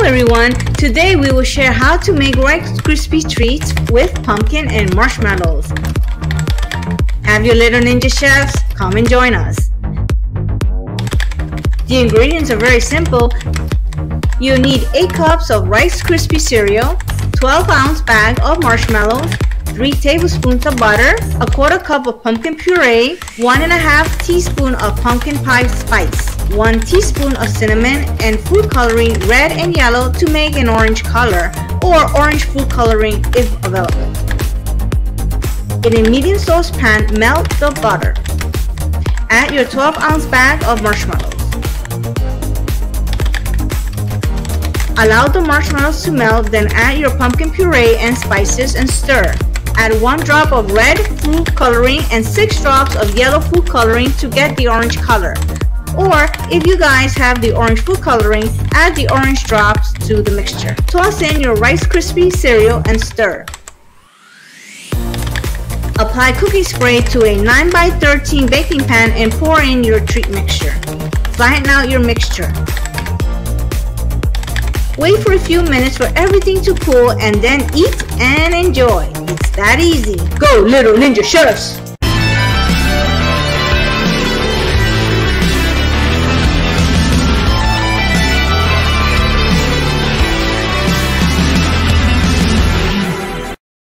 everyone, today we will share how to make Rice Krispie treats with pumpkin and marshmallows. Have your little ninja chefs come and join us. The ingredients are very simple. You need 8 cups of Rice Krispie cereal, 12-ounce bag of marshmallows, 3 tablespoons of butter, a 1/4 cup of pumpkin puree, 1½ teaspoon of pumpkin pie spice, 1 teaspoon of cinnamon, and food coloring red and yellow to make an orange color, or orange food coloring if available. In a medium saucepan, melt the butter. Add your 12-ounce bag of marshmallows. Allow the marshmallows to melt, then add your pumpkin puree and spices and stir. Add 1 drop of red food coloring and 6 drops of yellow food coloring to get the orange color. Or, if you guys have the orange food coloring, add the orange drops to the mixture. Toss in your Rice Krispie cereal and stir. Apply cookie spray to a 9x13 baking pan and pour in your treat mixture. Flatten out your mixture. Wait for a few minutes for everything to cool and then eat and enjoy. It's that easy. Go, little ninja chefs!